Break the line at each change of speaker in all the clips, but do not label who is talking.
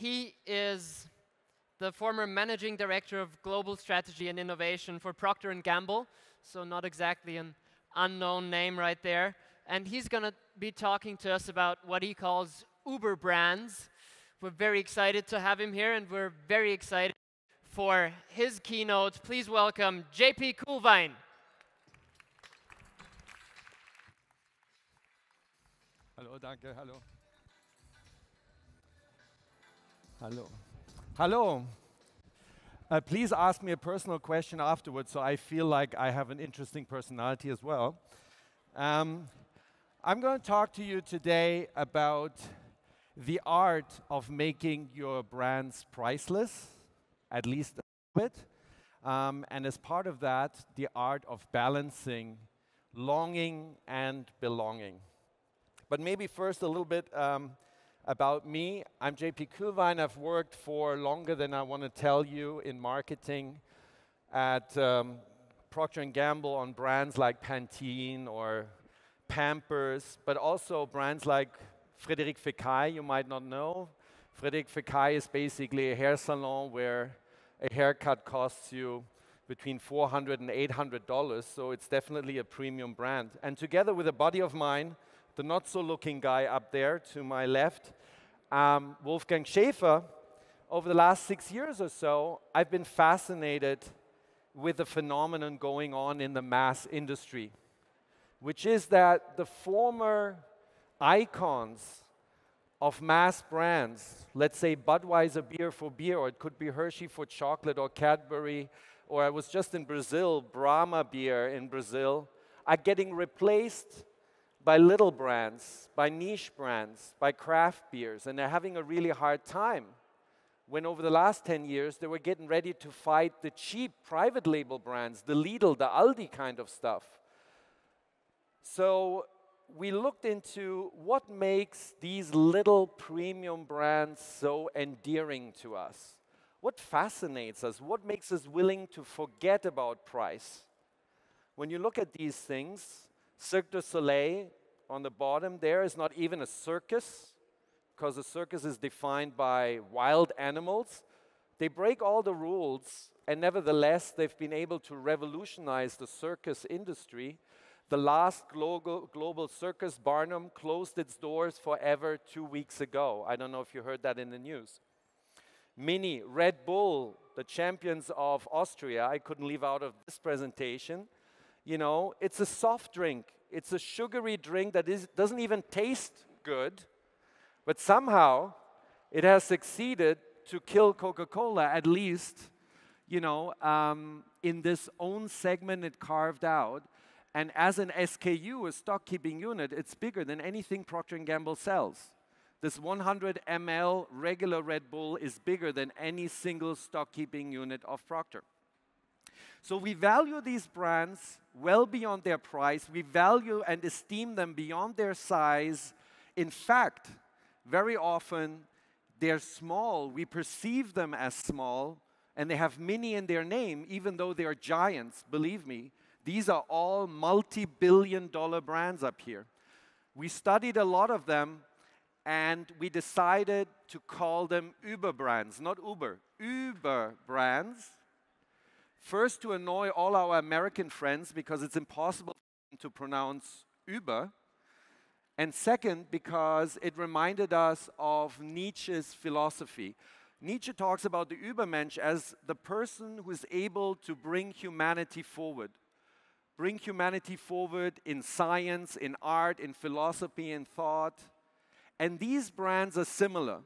He is the former managing director of global strategy and innovation for Procter & Gamble, so not exactly an unknown name right there. And he's going to be talking to us about what he calls Uber-Brands. We're very excited to have him here, and we're very excited for his keynote. Please welcome JP Kuehlwein.
Hallo, danke, hallo. Hello. Hello. Please ask me a personal question afterwards, so I feel like I have an interesting personality as well. I'm going to talk to you today about the art of making your brands priceless, at least a bit, and as part of that, the art of balancing longing and belonging. But maybe first a little bit about me. I'm JP Kuehlwein. I've worked for longer than I want to tell you in marketing at Procter & Gamble on brands like Pantene or Pampers, but also brands like Frédéric Fekkai, you might not know. Frédéric Fekkai is basically a hair salon where a haircut costs you between $400 and $800, so it's definitely a premium brand. And together with a buddy of mine, the not-so-looking guy up there to my left, Wolfgang Schäfer, over the last 6 years or so, I've been fascinated with the phenomenon going on in the mass industry, which is that the former icons of mass brands, let's say Budweiser beer for beer, or it could be Hershey for chocolate, or Cadbury, or I was just in Brazil, Brahma beer in Brazil, are getting replaced by little brands, by niche brands, by craft beers, and they're having a really hard time when over the last 10 years they were getting ready to fight the cheap private label brands, the Lidl, the Aldi kind of stuff. So we looked into what makes these little premium brands so endearing to us. What fascinates us? What makes us willing to forget about price? When you look at these things, Cirque du Soleil on the bottom there is not even a circus, because a circus is defined by wild animals. They break all the rules, and nevertheless, they've been able to revolutionize the circus industry. The last global circus, Barnum, closed its doors forever 2 weeks ago. I don't know if you heard that in the news. Mini, Red Bull, the champions of Austria, I couldn't leave out of this presentation. You know, it's a soft drink. It's a sugary drink that doesn't even taste good, but somehow it has succeeded to kill Coca-Cola, at least, you know, in this own segment it carved out. And as an SKU, a stock keeping unit, it's bigger than anything Procter & Gamble sells. This 100 ml regular Red Bull is bigger than any single stock keeping unit of Procter. So we value these brands well beyond their price. We value and esteem them beyond their size. In fact, very often they're small. We perceive them as small, and they have mini in their name, even though they are giants. Believe me, these are all multi-billion-dollar brands up here. We studied a lot of them, and we decided to call them Uber-Brands, not Uber, Uber-Brands. First, to annoy all our American friends, because it's impossible to pronounce Uber. And second, because it reminded us of Nietzsche's philosophy. Nietzsche talks about the Übermensch as the person who is able to bring humanity forward. Bring humanity forward in science, in art, in philosophy, in thought. And these brands are similar.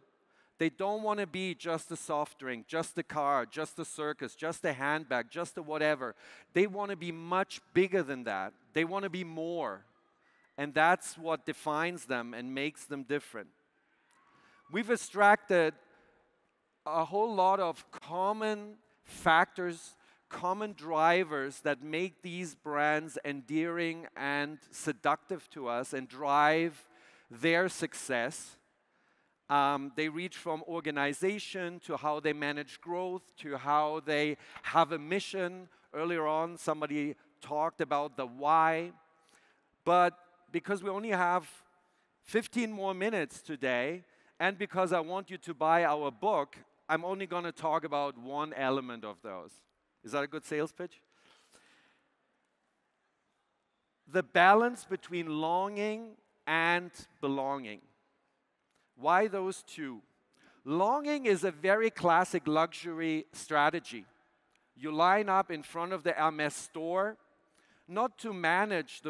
They don't want to be just a soft drink, just a car, just a circus, just a handbag, just a whatever. They want to be much bigger than that. They want to be more. And that's what defines them and makes them different. We've extracted a whole lot of common factors, common drivers that make these brands endearing and seductive to us and drive their success. They reach from organization to how they manage growth, to how they have a mission. Earlier on, somebody talked about the why. But because we only have 15 more minutes today, and because I want you to buy our book, I'm only going to talk about one element of those. Is that a good sales pitch? The balance between longing and belonging. Why those two? Longing is a very classic luxury strategy. You line up in front of the Hermes store, not to manage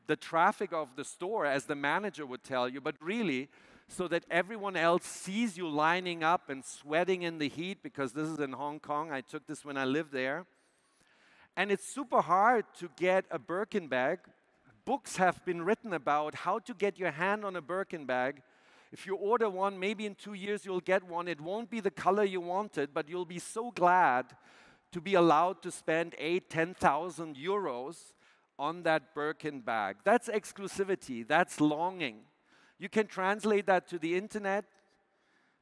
the traffic of the store, as the manager would tell you, but really so that everyone else sees you lining up and sweating in the heat, because this is in Hong Kong. I took this when I lived there. And it's super hard to get a Birkin bag. Books have been written about how to get your hand on a Birkin bag. If you order one, maybe in 2 years you'll get one. It won't be the color you wanted, but you'll be so glad to be allowed to spend 10,000 euros on that Birkin bag. That's exclusivity, that's longing. You can translate that to the internet.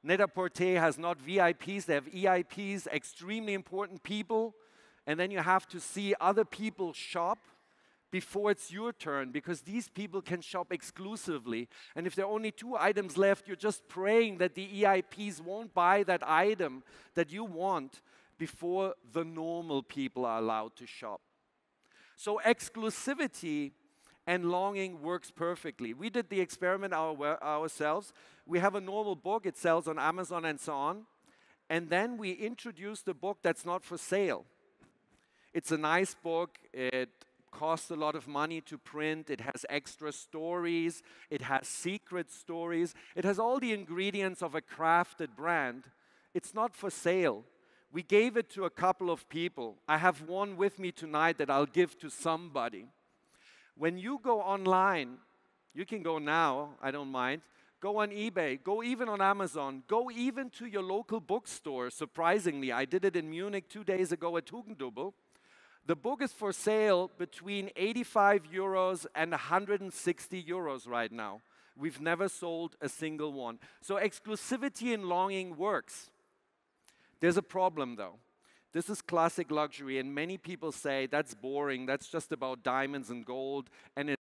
Net-a-Porter has not VIPs, they have EIPs, extremely important people. And then you have to see other people shop before it's your turn, because these people can shop exclusively. And if there are only 2 items left, you're just praying that the EIPs won't buy that item that you want before the normal people are allowed to shop. So exclusivity and longing works perfectly. We did the experiment ourselves. We have a normal book, it sells on Amazon and so on. And then we introduced a book that's not for sale. It's a nice book, it costs a lot of money to print, it has extra stories, it has secret stories, it has all the ingredients of a crafted brand. It's not for sale. We gave it to a couple of people. I have one with me tonight that I'll give to somebody. When you go online, you can go now, I don't mind, go on eBay, go even on Amazon, go even to your local bookstore. Surprisingly, I did it in Munich 2 days ago at Hugendubel. The book is for sale between 85 euros and 160 euros right now. We've never sold a single one. So exclusivity and longing works. There's a problem though. This is classic luxury, and many people say that's boring, that's just about diamonds and gold, and it's,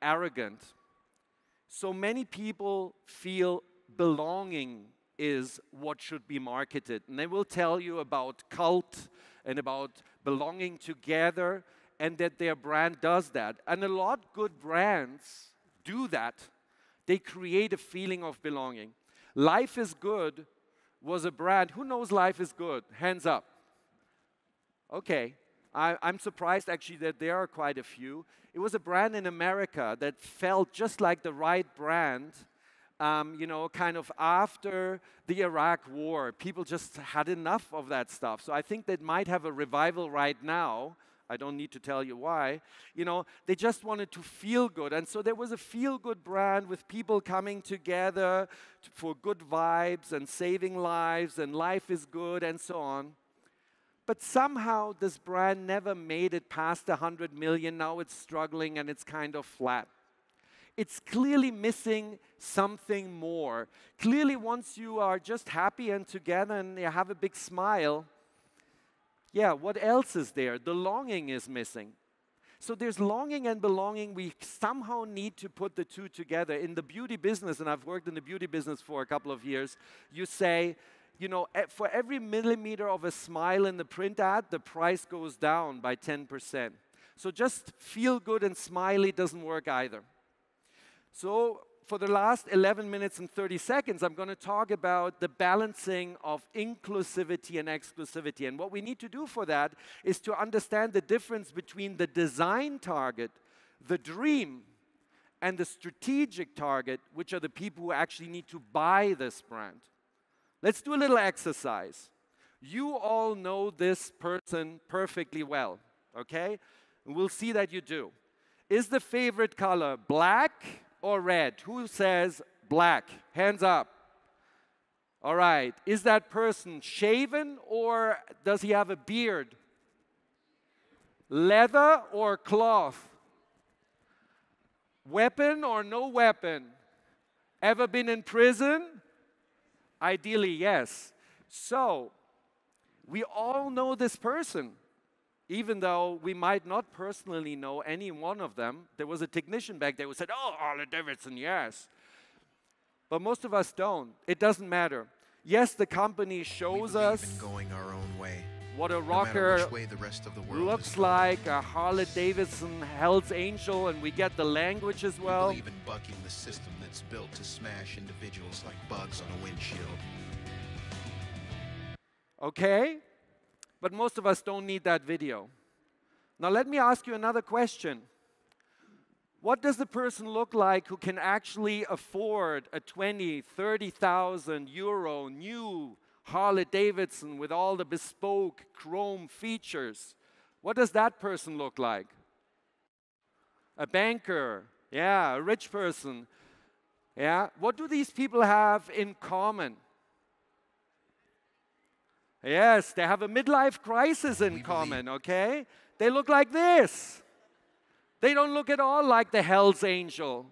arrogant. So many people feel belonging is what should be marketed. And they will tell you about cult and about belonging together, and that their brand does that. And a lot of good brands do that. They create a feeling of belonging. Life is Good was a brand. Who knows Life is Good? Hands up. Okay. I'm surprised actually that there are quite a few. It was a brand in America that felt just like the right brand, kind of after the Iraq War. People just had enough of that stuff. So I think they might have a revival right now. I don't need to tell you why. They just wanted to feel good. And so there was a feel-good brand with people coming together for good vibes and saving lives and life is good and so on. But somehow this brand never made it past 100 million. Now it's struggling and it's kind of flat. It's clearly missing something more. Clearly, once you are just happy and together and you have a big smile, yeah, what else is there? The longing is missing. So there's longing and belonging. We somehow need to put the two together. In the beauty business, and I've worked in the beauty business for a couple of years, you say, for every millimeter of a smile in the print ad, the price goes down by 10%. So just feel good and smiley doesn't work either. So for the last 11 minutes and 30 seconds, I'm going to talk about the balancing of inclusivity and exclusivity. And what we need to do for that is to understand the difference between the design target, the dream, and the strategic target, which are the people who actually need to buy this brand. Let's do a little exercise. You all know this person perfectly well, okay? And we'll see that you do. Is the favorite color black or red? Who says black? Hands up. All right. Is that person shaven or does he have a beard? Leather or cloth? Weapon or no weapon? Ever been in prison? Ideally, yes. So, we all know this person, even though we might not personally know any one of them. There was a technician back there who said, oh, Harley Davidson, yes. but most of us don't. It doesn't matter. Yes, the company shows us
in going our own way,
what a
no matter
rocker
which way the rest of the world
looks
is going.
like, a Harley Davidson Hell's Angel, and we get the language as well.
We believe in bucking the system that's built to smash individuals like bugs on a windshield.
Okay? But most of us don't need that video. Now let me ask you another question. What does the person look like who can actually afford a 20, 30,000 euro new Harley Davidson with all the bespoke chrome features? What does that person look like? A banker, yeah, a rich person. Yeah, what do these people have in common? Yes, they have a midlife crisis in common, okay? They look like this. They don't look at all like the Hell's Angel.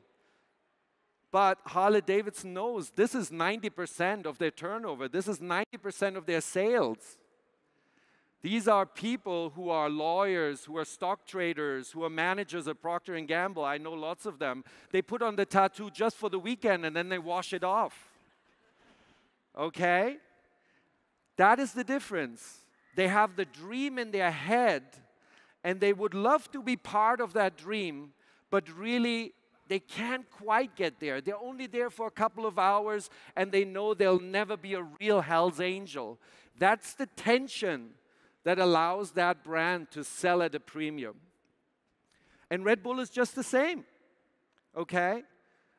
But Harley Davidson knows this is 90% of their turnover. This is 90% of their sales. These are people who are lawyers, who are stock traders, who are managers at Procter & Gamble. I know lots of them. They put on the tattoo just for the weekend and then they wash it off. Okay? That is the difference. They have the dream in their head and they would love to be part of that dream, but really they can't quite get there. They're only there for a couple of hours and they know they'll never be a real Hell's Angel. That's the tension that allows that brand to sell at a premium. And Red Bull is just the same, okay?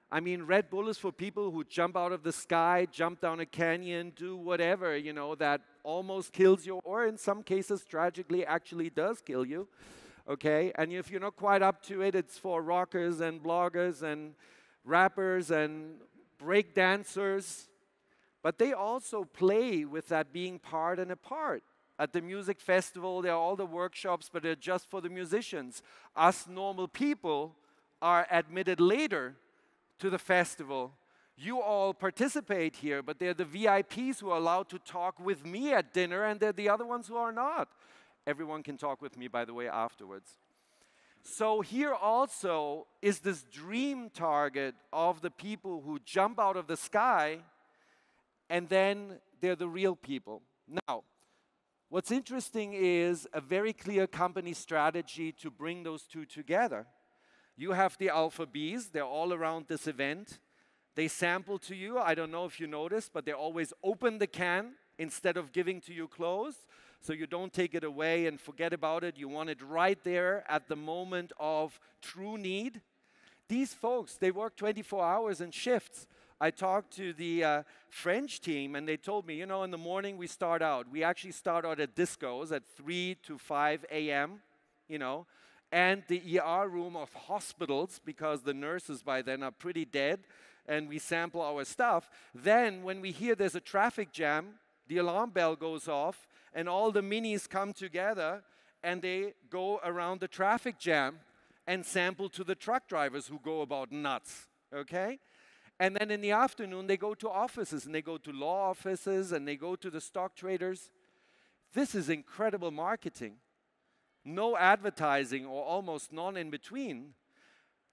I mean, Red Bull is for people who jump out of the sky, jump down a canyon, do whatever, you know, that almost kills you, or in some cases, tragically, actually does kill you, okay? And if you're not quite up to it, it's for rockers and bloggers and rappers and break dancers. But they also play with that being part and a part. At the music festival, there are all the workshops, but they're just for the musicians. Us normal people are admitted later to the festival. You all participate here, but they're the VIPs who are allowed to talk with me at dinner, and they're the other ones who are not. Everyone can talk with me, by the way, afterwards. So here also is this dream target of the people who jump out of the sky, and then they're the real people. Now, what's interesting is a very clear company strategy to bring those two together. You have the Alpha Bs, they're all around this event. They sample to you, I don't know if you noticed, but they always open the can instead of giving to you closed, so you don't take it away and forget about it. You want it right there at the moment of true need. These folks, they work 24 hours in shifts. I talked to the French team, and they told me, you know, in the morning we start out. We actually start out at discos at 3 to 5 a.m., you know, and the ER room of hospitals, because the nurses by then are pretty dead, and we sample our stuff. Then, when we hear there's a traffic jam, the alarm bell goes off, and all the minis come together, and they go around the traffic jam and sample to the truck drivers who go about nuts, okay? And then in the afternoon, they go to offices, and they go to law offices, and they go to the stock traders. This is incredible marketing. No advertising or almost none in between.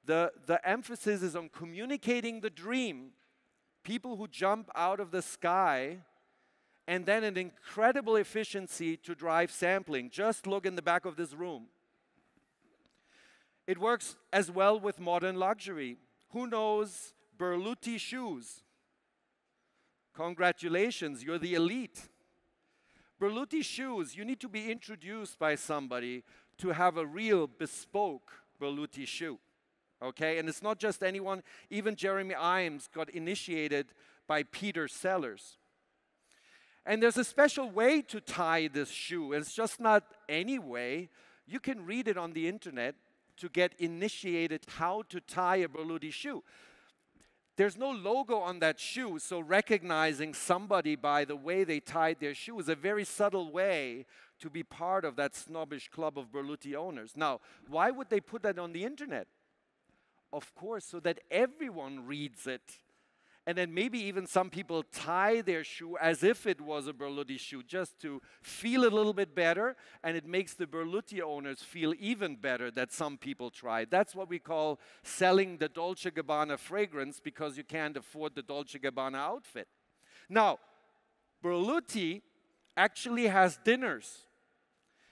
The emphasis is on communicating the dream, people who jump out of the sky, and then an incredible efficiency to drive sampling. Just look in the back of this room. It works as well with modern luxury. Who knows Berluti shoes? Congratulations, you're the elite. Berluti shoes, you need to be introduced by somebody to have a real bespoke Berluti shoe, okay? And it's not just anyone, even Jeremy Imes got initiated by Peter Sellers. And there's a special way to tie this shoe. It's just not any way. You can read it on the internet to get initiated how to tie a Berluti shoe. There's no logo on that shoe, so recognizing somebody by the way they tied their shoe is a very subtle way to be part of that snobbish club of Berluti owners. Now, why would they put that on the internet? Of course, so that everyone reads it And then maybe even some people tie their shoe as if it was a Berluti shoe just to feel a little bit better, and it makes the Berluti owners feel even better that some people try. That's what we call selling the Dolce & Gabbana fragrance because you can't afford the Dolce & Gabbana outfit. Now, Berluti actually has dinners.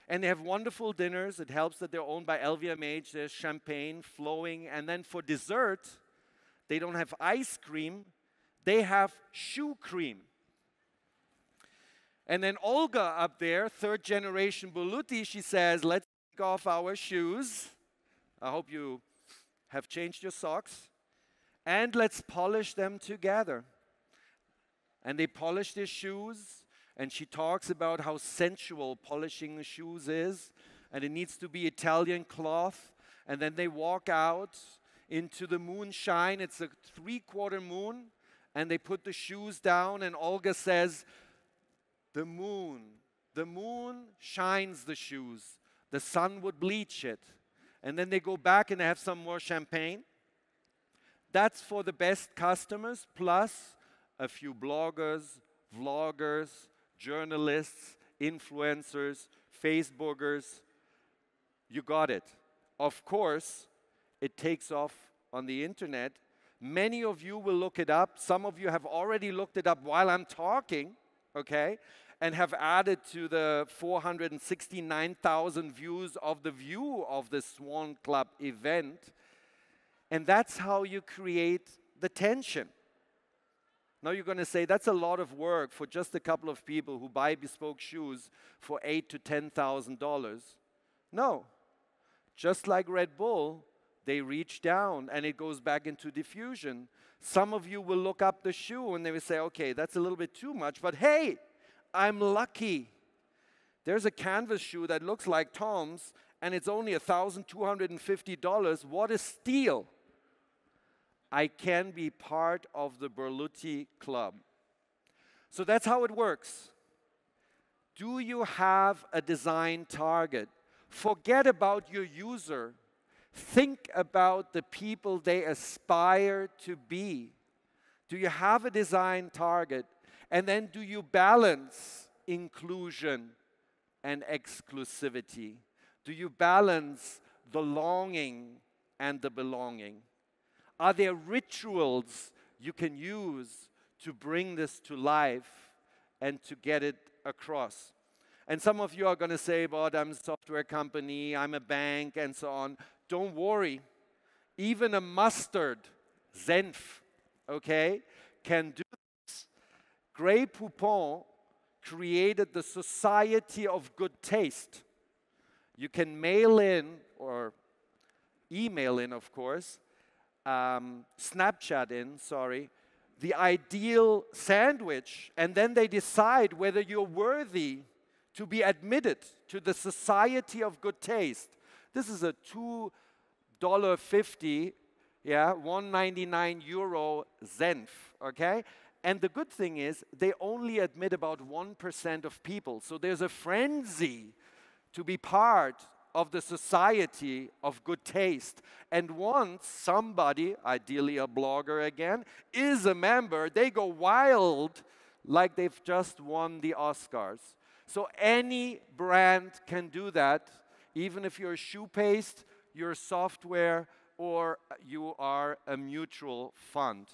And they have wonderful dinners. It helps that they're owned by LVMH. There's champagne flowing. And then for dessert, they don't have ice cream. They have shoe cream. And then Olga up there, third generation Berluti, she says, let's take off our shoes. I hope you have changed your socks. And let's polish them together. And they polish their shoes. And she talks about how sensual polishing the shoes is. And it needs to be Italian cloth. And then they walk out into the moonshine. It's a 3/4 moon. And they put the shoes down. And Olga says, the moon shines the shoes. The sun would bleach it. And then they go back and they have some more champagne. That's for the best customers, plus a few bloggers, vloggers, journalists, influencers, Facebookers. You got it. Of course, it takes off on the internet. Many of you will look it up. Some of you have already looked it up while I'm talking, okay, and have added to the 469,000 views of the view of the Swan Club event. And that's how you create the tension. Now you're going to say, that's a lot of work for just a couple of people who buy bespoke shoes for $8,000 to $10,000. No. Just like Red Bull, they reach down and it goes back into diffusion. Some of you will look up the shoe and they will say, okay, that's a little bit too much, but hey, I'm lucky. There's a canvas shoe that looks like Tom's and it's only $1,250. What a steal. I can be part of the Berluti Club. So that's how it works. Do you have a design target? Forget about your user. Think about the people they aspire to be. Do you have a design target? And then do you balance inclusion and exclusivity? Do you balance the longing and the belonging? Are there rituals you can use to bring this to life and to get it across? And some of you are going to say, but I'm a software company, I'm a bank, and so on. Don't worry. Even a mustard, Senf, okay, can do this. Grey Poupon created the Society of Good Taste. You can mail in, or email in, of course, Snapchat in, the ideal sandwich, and then they decide whether you're worthy to be admitted to the Society of Good Taste. This is a $2.50, yeah, 199 euro Senf, okay? And the good thing is they only admit about 1% of people, so there's a frenzy to be part of the Society of Good Taste. And once somebody, ideally a blogger again, is a member, they go wild like they've just won the Oscars. So any brand can do that, even if you're a shoe paste, you're software, or you are a mutual fund.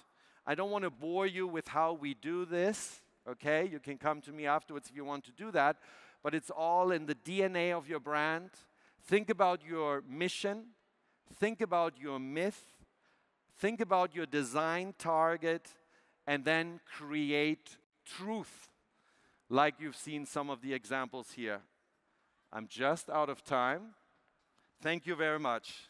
I don't want to bore you with how we do this, okay? You can come to me afterwards if you want to do that, but it's all in the DNA of your brand. Think about your mission, think about your myth, think about your design target, and then create truth, like you've seen some of the examples here. I'm just out of time. Thank you very much.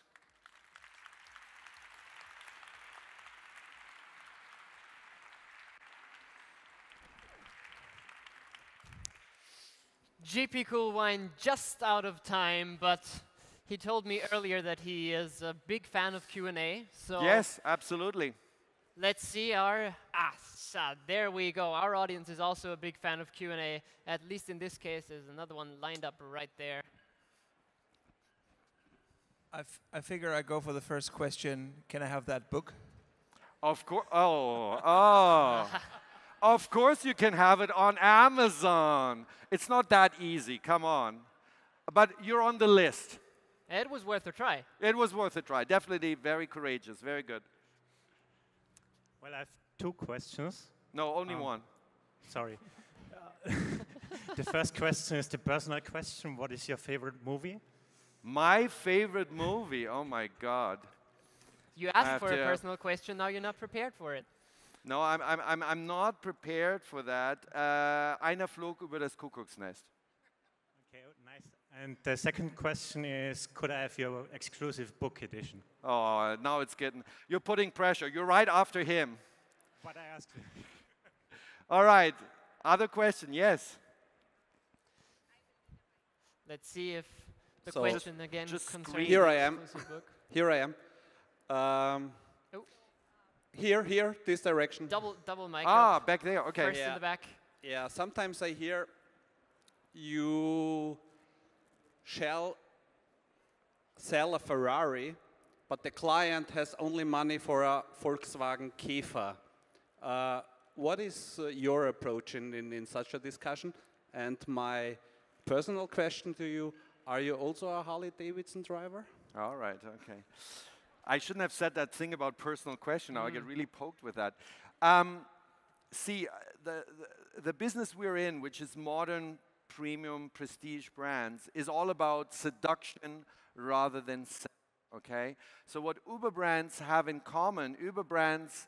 GP Kuehlwein just out of time, but he told me earlier that he is a big fan of Q&A. So
yes, absolutely.
Let's see our there we go. Our audience is also a big fan of Q&A. At least in this case, there's another one lined up right there.
I figure I go for the first question. Can I have that book?
Of course. Of course you can have it on Amazon. It's not that easy. Come on. But you're on the list.
It was worth a try.
It was worth a try. Definitely very courageous. Very good.
Well, I have two questions.
No, only one.
Sorry. The first question is the personal question. What is your favorite movie?
My favorite movie. Oh my God.
You asked for a personal question. Now you're not prepared for it.
No, I'm not prepared for that. Einer flog über das Kuckucksnest.
Okay, nice. And the second question is, could I have your exclusive book edition?
Oh, now it's getting. You're putting pressure. You're right after him.
But I asked.
All right. Other question? Yes.
Let's see if the
So
question again
just
concerns
scream.
Here
the
I am.
exclusive book.
Here I am.
Oh,
Here, this direction.
double mic
Ah,
up.
back there. Okay.
First in
Yeah.
the back.
Yeah, sometimes I hear you shall sell a Ferrari, but the client has only money for a Volkswagen Käfer. What is your approach in such a discussion? And my personal question to you, are you also a Harley-Davidson driver?
All right. Okay. I shouldn't have said that thing about personal question. Now I get really poked with that. See, the business we're in, which is modern premium prestige brands, is all about seduction rather than sex. Okay. So what Uber brands have in common, Uber brands,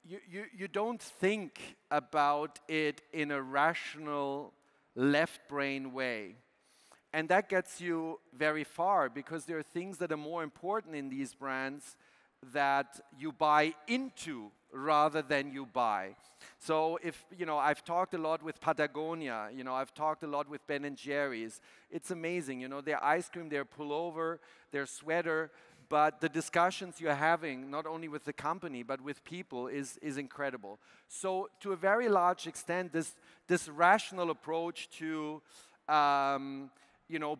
you don't think about it in a rational left brain way. And that gets you very far because there are things that are more important in these brands that you buy into rather than you buy. So if, I've talked a lot with Patagonia, I've talked a lot with Ben & Jerry's. It's amazing, their ice cream, their pullover, their sweater, but the discussions you're having, not only with the company, but with people is incredible. So to a very large extent, this rational approach to,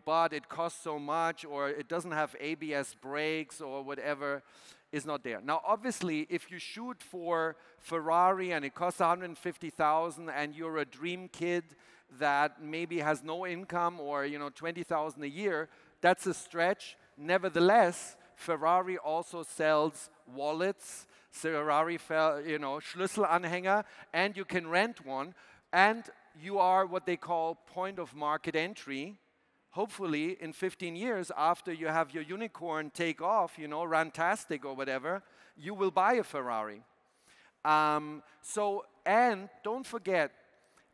but it costs so much, or it doesn't have ABS brakes, or whatever, is not there. Now, obviously, if you shoot for Ferrari and it costs 150,000, and you're a dream kid that maybe has no income, or 20,000 a year, that's a stretch. Nevertheless, Ferrari also sells wallets. Ferrari, Schlüsselanhänger, and you can rent one, and you are what they call point of market entry. Hopefully, in 15 years, after you have your unicorn take off, Rantastic or whatever, you will buy a Ferrari. And don't forget,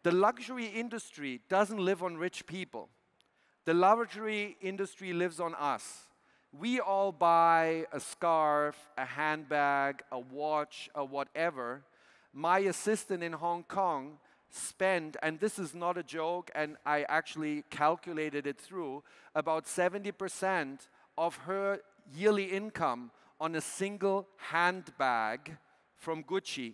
the luxury industry doesn't live on rich people. The luxury industry lives on us. We all buy a scarf, a handbag, a watch, or whatever. My assistant in Hong Kong spend, and this is not a joke, and I actually calculated it through, about 70% of her yearly income on a single handbag from Gucci.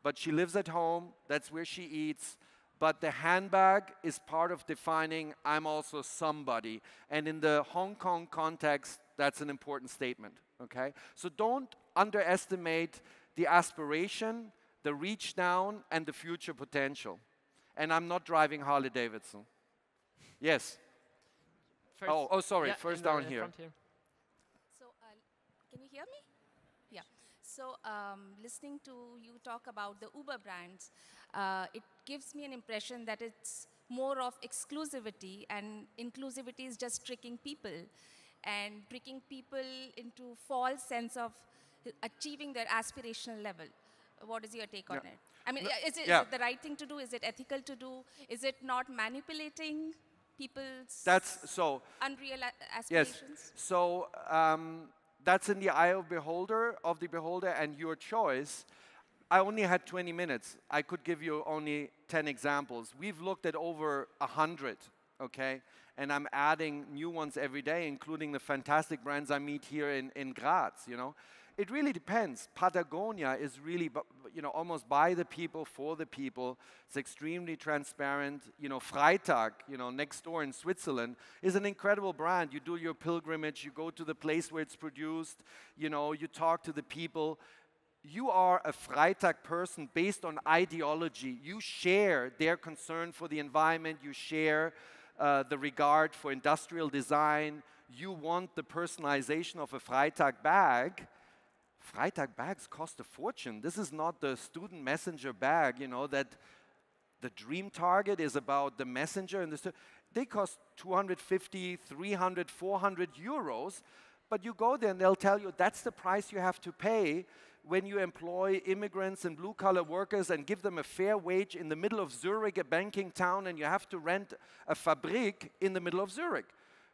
But she lives at home, that's where she eats, but the handbag is part of defining I'm also somebody. And in the Hong Kong context, that's an important statement, okay? So don't underestimate the aspiration, the reach down, and the future potential. And I'm not driving Harley Davidson. Yes.
First,
Sorry.
yeah,
First
in the
down here.
front here.
So, can you hear me? Yeah. So, listening to you talk about the Uber brands, it gives me an impression that it's more of exclusivity, and inclusivity is just tricking people into false sense of achieving their aspirational level. What is your take on it? I mean, is it the right thing to do? Is it ethical to do? Is it not manipulating people's unreal aspirations?
Yes. So that's in the eye of the beholder, and your choice. I only had 20 minutes. I could give you only 10 examples. We've looked at over 100, okay? And I'm adding new ones every day, including the fantastic brands I meet here in Graz, it really depends. Patagonia is really, almost by the people, for the people. It's extremely transparent. Freitag, next door in Switzerland, is an incredible brand. You do your pilgrimage, you go to the place where it's produced, you talk to the people. You are a Freitag person based on ideology. You share their concern for the environment. You share the regard for industrial design. You want the personalization of a Freitag bag. Freitag bags cost a fortune. This is not the student messenger bag, that the dream target is about the messenger. And they cost 250, 300, 400 euros. But you go there and they'll tell you that's the price you have to pay when you employ immigrants and blue-collar workers and give them a fair wage in the middle of Zurich, a banking town, and you have to rent a fabrik in the middle of Zurich.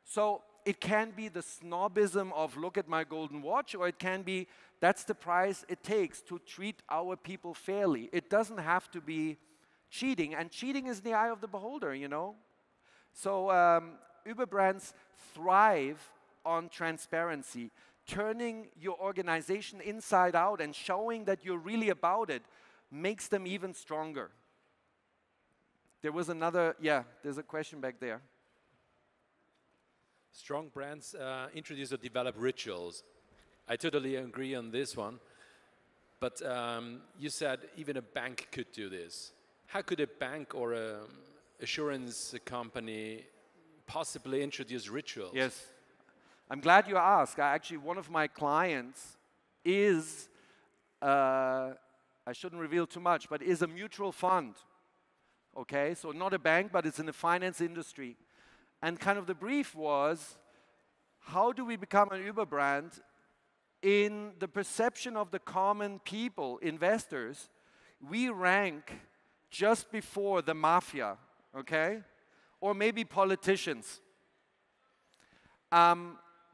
So it can be the snobism of look at my golden watch, or it can be that's the price it takes to treat our people fairly. It doesn't have to be cheating, and cheating is in the eye of the beholder, So Uber brands thrive on transparency. Turning your organization inside out and showing that you're really about it makes them even stronger. There was another, there's a question back there.
Strong brands introduce or develop rituals. I totally agree on this one. But you said even a bank could do this. How could a bank or an assurance company possibly introduce rituals?
Yes. I'm glad you asked. Actually, one of my clients is, I shouldn't reveal too much, but is a mutual fund. Okay, so not a bank, but it's in the finance industry. And kind of the brief was, how do we become an Uber brand in the perception of the common people, investors? We rank just before the mafia, okay? Or maybe politicians.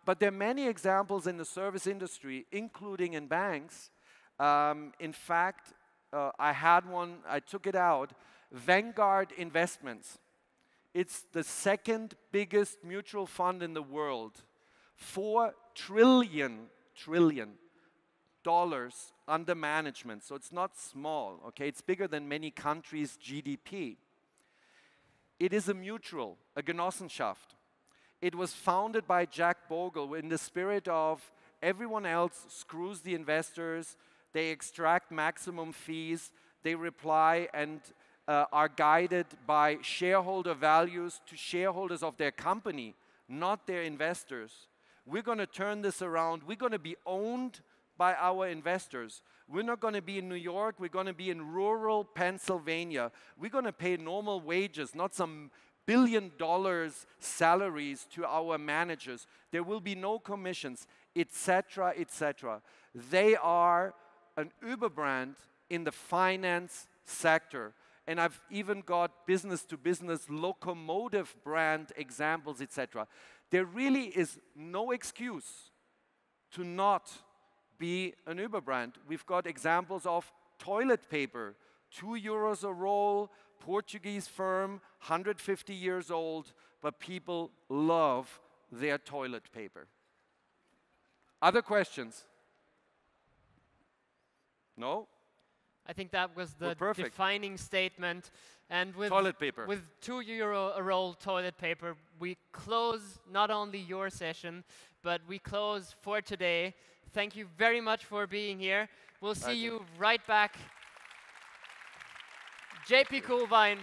But there are many examples in the service industry, including in banks. In fact, I had one, I took it out, Vanguard Investments. It's the second biggest mutual fund in the world. $4 trillion under management. So it's not small, okay? It's bigger than many countries' GDP. It is a mutual, a Genossenschaft. It was founded by Jack Bogle in the spirit of everyone else screws the investors, they extract maximum fees, they reply and are guided by shareholder values to shareholders of their company, not their investors. We're going to turn this around. We're going to be owned by our investors. We're not going to be in New York. We're going to be in rural Pennsylvania. We're going to pay normal wages, not some $1 billion salaries to our managers. There will be no commissions, etc., etc. They are an Uber brand in the finance sector. And I've even got business-to-business locomotive brand examples, etc. There really is no excuse to not be an Uber brand. We've got examples of toilet paper, €2 a roll, Portuguese firm, 150 years old, but people love their toilet paper. Other questions? No?
I think that was the
perfect.
defining statement. And with
toilet paper.
With €2 a roll toilet paper, we close not only your session, but we close for today. Thank you very much for being here. We'll see you right back. JP Kuehlwein.